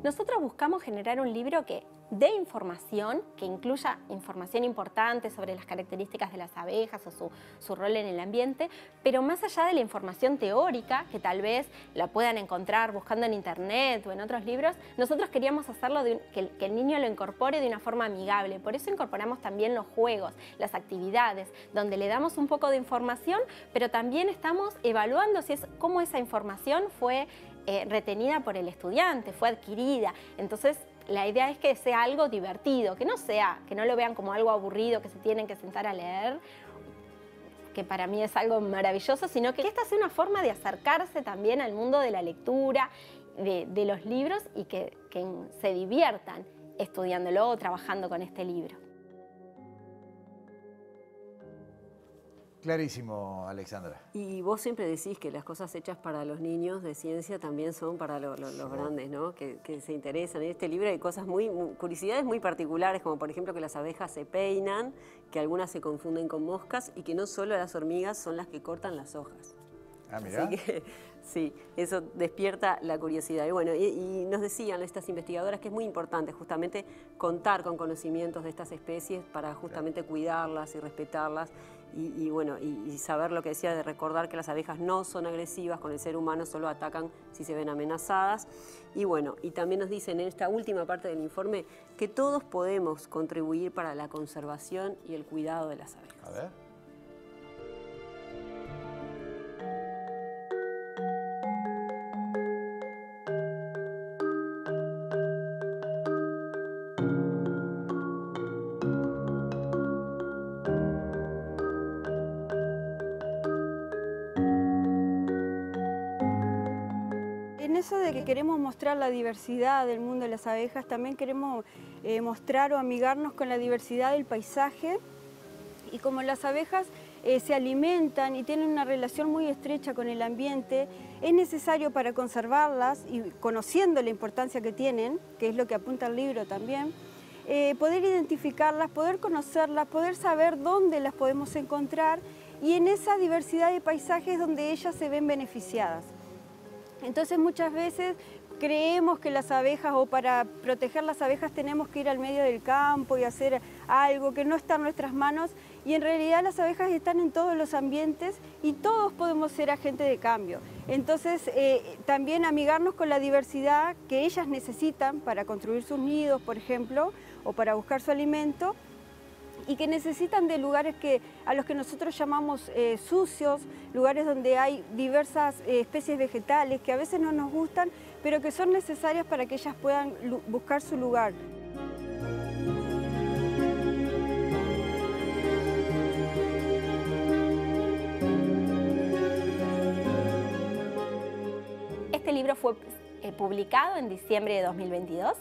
Nosotros buscamos generar un libro que dé información, que incluya información importante sobre las características de las abejas o su rol en el ambiente, pero más allá de la información teórica, que tal vez la puedan encontrar buscando en internet o en otros libros, nosotros queríamos hacerlo que el niño lo incorpore de una forma amigable. Por eso incorporamos también los juegos, las actividades, donde le damos un poco de información, pero también estamos evaluando cómo esa información fue retenida por el estudiante, fue adquirida. Entonces, la idea es que sea algo divertido, que no lo vean como algo aburrido, que se tienen que sentar a leer, que para mí es algo maravilloso, sino que esta sea una forma de acercarse también al mundo de la lectura, de los libros, y que se diviertan estudiándolo o trabajando con este libro. Clarísimo, Alexandra. Y vos siempre decís que las cosas hechas para los niños de ciencia también son para los grandes, ¿no? Que se interesan. En este libro hay cosas curiosidades muy particulares, como por ejemplo que las abejas se peinan, que algunas se confunden con moscas y que no solo las hormigas son las que cortan las hojas. Ah, mirá. Así que, sí, eso despierta la curiosidad. Y bueno, y nos decían estas investigadoras que es muy importante justamente contar con conocimientos de estas especies para justamente cuidarlas y respetarlas. Y bueno, y saber lo que decía de recordar que las abejas no son agresivas con el ser humano, solo atacan si se ven amenazadas. Y bueno, y también nos dicen en esta última parte del informe que todos podemos contribuir para la conservación y el cuidado de las abejas. A ver. Eso de que queremos mostrar la diversidad del mundo de las abejas, también queremos mostrar o amigarnos con la diversidad del paisaje, y como las abejas se alimentan y tienen una relación muy estrecha con el ambiente, es necesario para conservarlas, y conociendo la importancia que tienen, que es lo que apunta el libro también, poder identificarlas, poder conocerlas, poder saber dónde las podemos encontrar, y en esa diversidad de paisajes donde ellas se ven beneficiadas. Entonces muchas veces creemos que las abejas, o para proteger las abejas tenemos que ir al medio del campo y hacer algo que no está en nuestras manos, y en realidad las abejas están en todos los ambientes y todos podemos ser agentes de cambio. Entonces también amigarnos con la diversidad que ellas necesitan para construir sus nidos, por ejemplo, o para buscar su alimento, y que necesitan de lugares a los que nosotros llamamos sucios, lugares donde hay diversas especies vegetales que a veces no nos gustan, pero que son necesarias para que ellas puedan buscar su lugar. Este libro fue publicado en diciembre de 2022.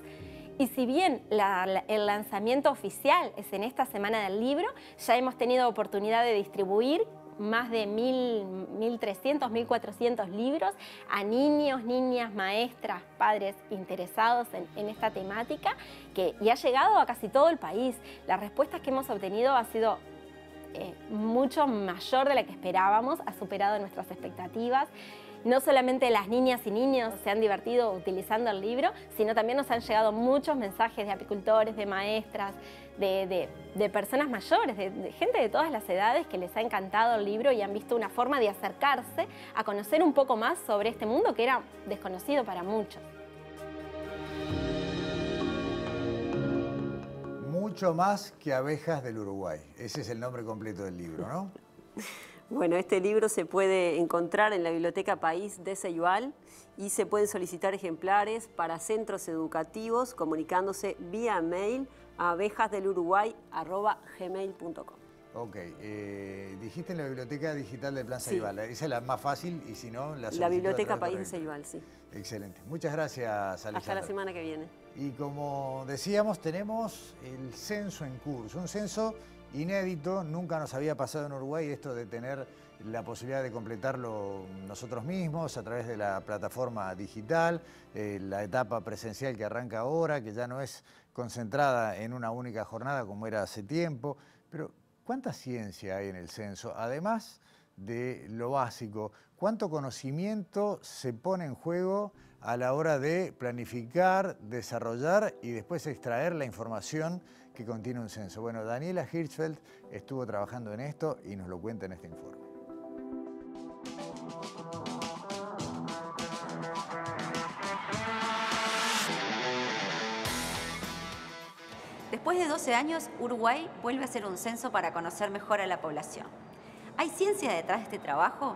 Y si bien el lanzamiento oficial es en esta semana del libro, ya hemos tenido oportunidad de distribuir más de 1.300, 1.400 libros a niños, niñas, maestras, padres interesados en esta temática, y ha llegado a casi todo el país. Las respuestas que hemos obtenido ha sido mucho mayor de la que esperábamos, ha superado nuestras expectativas. No solamente las niñas y niños se han divertido utilizando el libro, sino también nos han llegado muchos mensajes de apicultores, de maestras, de personas mayores, de gente de todas las edades que les ha encantado el libro y han visto una forma de acercarse a conocer un poco más sobre este mundo que era desconocido para muchos. Mucho más que abejas del Uruguay. Ese es el nombre completo del libro, ¿no? Bueno, este libro se puede encontrar en la Biblioteca País de Ceibal y se pueden solicitar ejemplares para centros educativos comunicándose vía mail a abejasdeluruguay@gmail.com. Ok, dijiste la Biblioteca Digital de Plan Ceibal. Esa es la más fácil y si no, la Biblioteca País de Ceibal, sí. Excelente. Muchas gracias, Alejandra. Hasta la semana que viene. Y como decíamos, tenemos el censo en curso. Un censo inédito, nunca nos había pasado en Uruguay esto de tener la posibilidad de completarlo nosotros mismos a través de la plataforma digital, la etapa presencial que arranca ahora, que ya no es concentrada en una única jornada como era hace tiempo. Pero ¿cuánta ciencia hay en el censo? Además de lo básico, ¿cuánto conocimiento se pone en juego a la hora de planificar, desarrollar y después extraer la información que contiene un censo? Bueno, Daniela Hirschfeld estuvo trabajando en esto y nos lo cuenta en este informe. Después de 12 años, Uruguay vuelve a hacer un censo para conocer mejor a la población. ¿Hay ciencia detrás de este trabajo?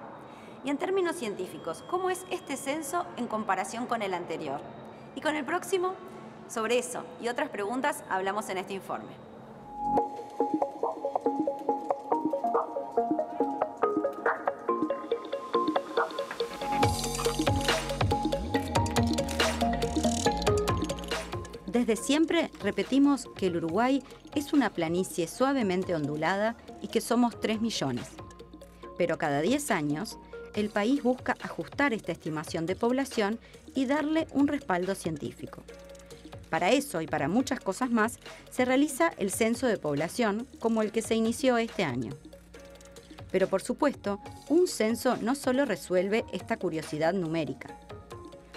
Y en términos científicos, ¿cómo es este censo en comparación con el anterior? ¿Y con el próximo? Sobre eso y otras preguntas hablamos en este informe. Desde siempre repetimos que el Uruguay es una planicie suavemente ondulada y que somos 3 millones. Pero cada 10 años, el país busca ajustar esta estimación de población y darle un respaldo científico. Para eso y para muchas cosas más, se realiza el censo de población como el que se inició este año. Pero por supuesto, un censo no solo resuelve esta curiosidad numérica.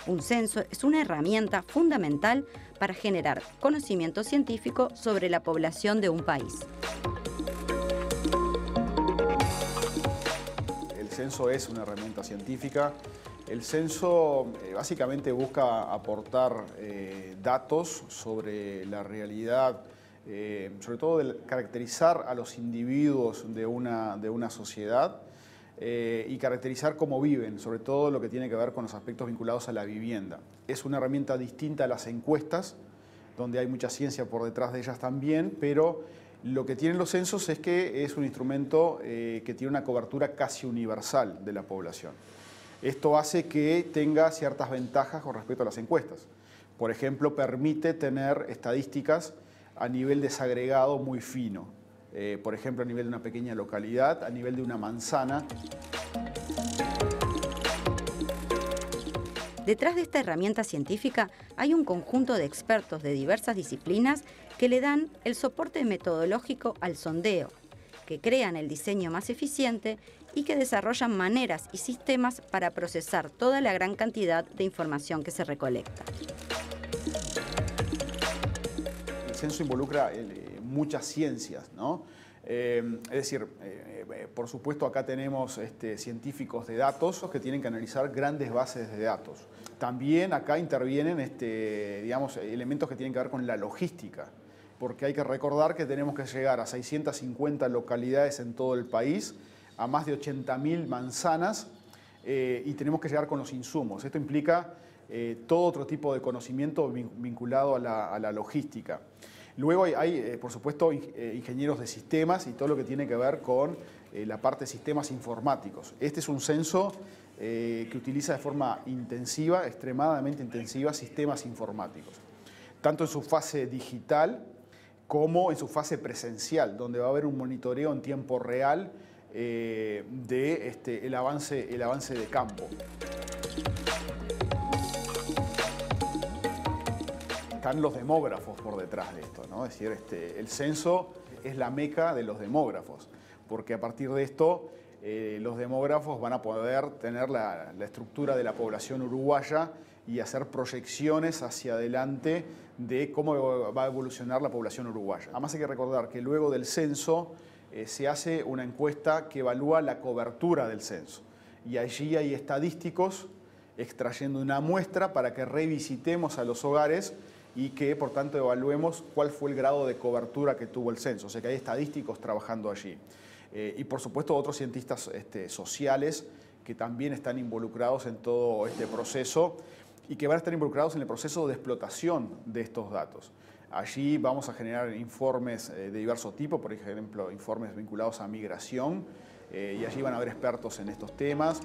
Un censo es una herramienta fundamental para generar conocimiento científico sobre la población de un país. El censo es una herramienta científica. El censo básicamente busca aportar datos sobre la realidad, sobre todo caracterizar a los individuos de una sociedad y caracterizar cómo viven, sobre todo lo que tiene que ver con los aspectos vinculados a la vivienda. Es una herramienta distinta a las encuestas, donde hay mucha ciencia por detrás de ellas también, pero lo que tienen los censos es que es un instrumento que tiene una cobertura casi universal de la población. Esto hace que tenga ciertas ventajas con respecto a las encuestas. Por ejemplo, permite tener estadísticas a nivel desagregado muy fino. Por ejemplo, a nivel de una pequeña localidad, a nivel de una manzana. Detrás de esta herramienta científica hay un conjunto de expertos de diversas disciplinas que le dan el soporte metodológico al sondeo, que crean el diseño más eficiente y que desarrollan maneras y sistemas para procesar toda la gran cantidad de información que se recolecta. El censo involucra muchas ciencias, ¿no? Es decir, por supuesto acá tenemos científicos de datos que tienen que analizar grandes bases de datos. También acá intervienen digamos, elementos que tienen que ver con la logística, porque hay que recordar que tenemos que llegar a 650 localidades en todo el país, a más de 80.000 manzanas y tenemos que llegar con los insumos. Esto implica todo otro tipo de conocimiento vinculado a la logística. Luego hay por supuesto, ingenieros de sistemas y todo lo que tiene que ver con la parte de sistemas informáticos. Este es un censo que utiliza de forma intensiva, extremadamente intensiva, sistemas informáticos. Tanto en su fase digital como en su fase presencial, donde va a haber un monitoreo en tiempo real el avance de campo. Están los demógrafos por detrás de esto, ¿no? Es decir, el censo es la meca de los demógrafos, porque a partir de esto los demógrafos van a poder tener la estructura de la población uruguaya y hacer proyecciones hacia adelante de cómo va a evolucionar la población uruguaya. Además hay que recordar que luego del censo se hace una encuesta que evalúa la cobertura del censo y allí hay estadísticos extrayendo una muestra para que revisitemos a los hogares y que, por tanto, evaluemos cuál fue el grado de cobertura que tuvo el censo. O sea, que hay estadísticos trabajando allí. Y, por supuesto, otros cientistas sociales que también están involucrados en todo este proceso y que van a estar involucrados en el proceso de explotación de estos datos. Allí vamos a generar informes de diverso tipo, por ejemplo, informes vinculados a migración, y allí van a haber expertos en estos temas.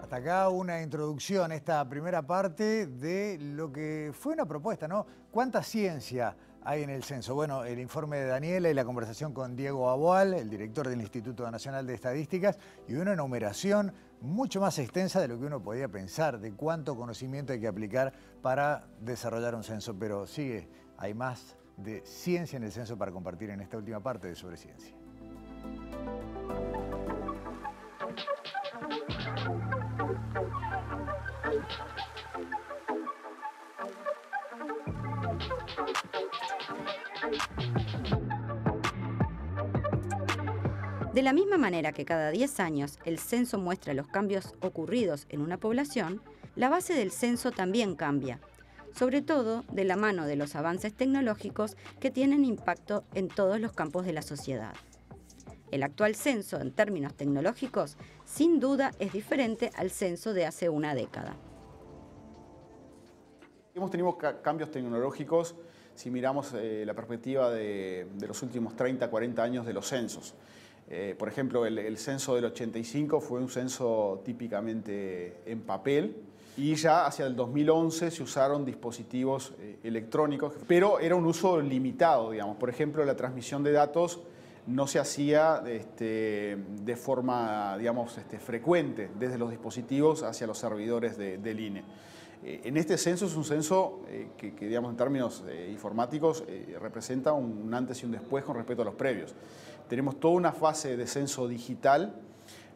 Hasta acá una introducción, esta primera parte de lo que fue una propuesta, ¿no? ¿Cuánta ciencia hay en el censo? Bueno, el informe de Daniela y la conversación con Diego Aboal, el director del Instituto Nacional de Estadísticas, y una enumeración mucho más extensa de lo que uno podía pensar, de cuánto conocimiento hay que aplicar para desarrollar un censo. Pero sigue, hay más de ciencia en el censo para compartir en esta última parte de Sobre Ciencia. De la misma manera que cada 10 años el censo muestra los cambios ocurridos en una población, la base del censo también cambia, sobre todo de la mano de los avances tecnológicos que tienen impacto en todos los campos de la sociedad. El actual censo, en términos tecnológicos, sin duda es diferente al censo de hace una década. Hemos tenido cambios tecnológicos si miramos la perspectiva de los últimos 30, 40 años de los censos. Por ejemplo, el censo del 85 fue un censo típicamente en papel, y ya hacia el 2011 se usaron dispositivos electrónicos, pero era un uso limitado, digamos. Por ejemplo, la transmisión de datos no se hacía de forma, digamos, frecuente desde los dispositivos hacia los servidores del INE. En este censo es un censo que digamos, en términos informáticos representa un antes y un después con respecto a los previos. Tenemos toda una fase de censo digital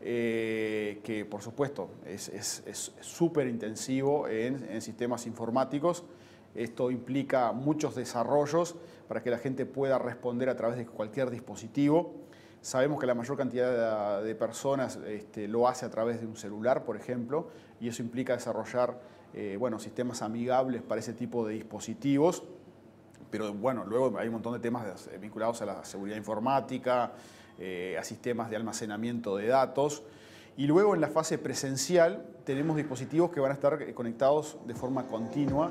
que, por supuesto, es súper intensivo en sistemas informáticos. Esto implica muchos desarrollos para que la gente pueda responder a través de cualquier dispositivo. Sabemos que la mayor cantidad de personas lo hace a través de un celular, por ejemplo, y eso implica desarrollar sistemas amigables para ese tipo de dispositivos. Pero bueno, luego hay un montón de temas vinculados a la seguridad informática, a sistemas de almacenamiento de datos. Y luego en la fase presencial tenemos dispositivos que van a estar conectados de forma continua.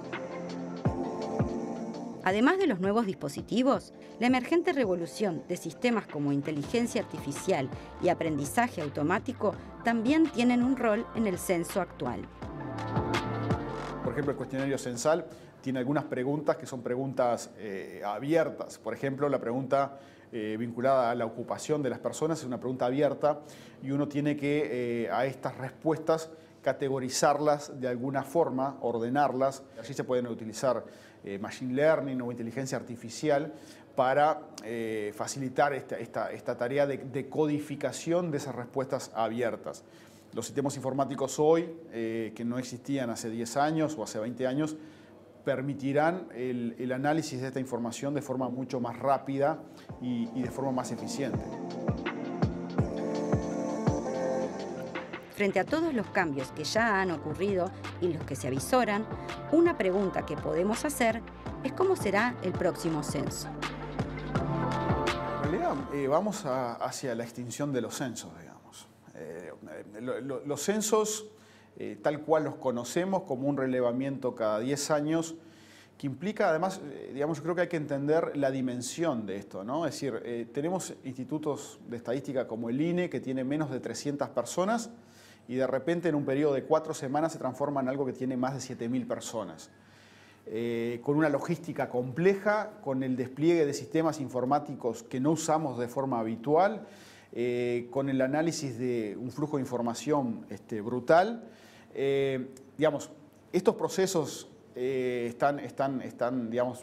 Además de los nuevos dispositivos, la emergente revolución de sistemas como inteligencia artificial y aprendizaje automático también tienen un rol en el censo actual. Por ejemplo, el cuestionario censal tiene algunas preguntas que son preguntas abiertas. Por ejemplo, la pregunta vinculada a la ocupación de las personas es una pregunta abierta y uno tiene que a estas respuestas categorizarlas de alguna forma, ordenarlas. Allí se pueden utilizar machine learning o inteligencia artificial para facilitar esta tarea de codificación de esas respuestas abiertas. Los sistemas informáticos hoy, que no existían hace 10 años o hace 20 años, permitirán el análisis de esta información de forma mucho más rápida y de forma más eficiente. Frente a todos los cambios que ya han ocurrido y los que se avisoran, una pregunta que podemos hacer es cómo será el próximo censo. En realidad vamos hacia la extinción de los censos, digamos. Los censos, tal cual los conocemos, como un relevamiento cada 10 años, que implica además, digamos, yo creo que hay que entender la dimensión de esto, ¿no? Es decir, tenemos institutos de estadística como el INE, que tiene menos de 300 personas, y de repente en un periodo de 4 semanas se transforma en algo que tiene más de 7.000 personas. Con una logística compleja, con el despliegue de sistemas informáticos que no usamos de forma habitual, con el análisis de un flujo de información brutal. Digamos, estos procesos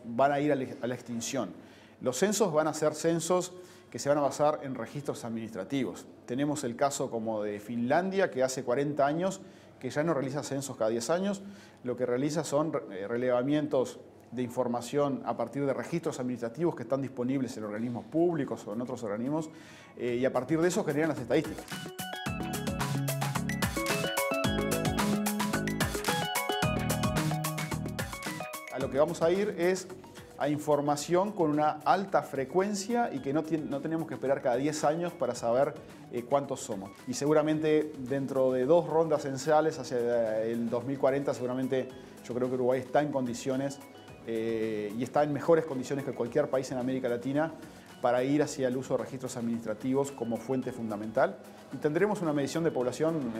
van a ir a la extinción. Los censos van a ser censos que se van a basar en registros administrativos. Tenemos el caso como de Finlandia, que hace 40 años que ya no realiza censos cada 10 años, lo que realiza son relevamientos de información a partir de registros administrativos que están disponibles en organismos públicos o en otros organismos, y a partir de eso generan las estadísticas. A lo que vamos a ir es a información con una alta frecuencia y que no tenemos que esperar cada 10 años para saber cuántos somos. Y seguramente dentro de 2 rondas censales hacia el 2040, seguramente yo creo que Uruguay está en condiciones y está en mejores condiciones que cualquier país en América Latina para ir hacia el uso de registros administrativos como fuente fundamental. Y tendremos una medición de población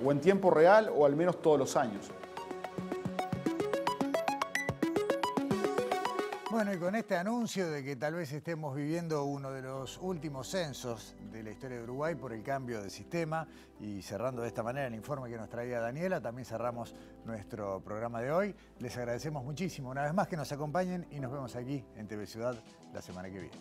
o en tiempo real o al menos todos los años. Bueno, y con este anuncio de que tal vez estemos viviendo uno de los últimos censos de la historia de Uruguay por el cambio de sistema y cerrando de esta manera el informe que nos traía Daniela, también cerramos nuestro programa de hoy. Les agradecemos muchísimo una vez más que nos acompañen y nos vemos aquí en TV Ciudad la semana que viene.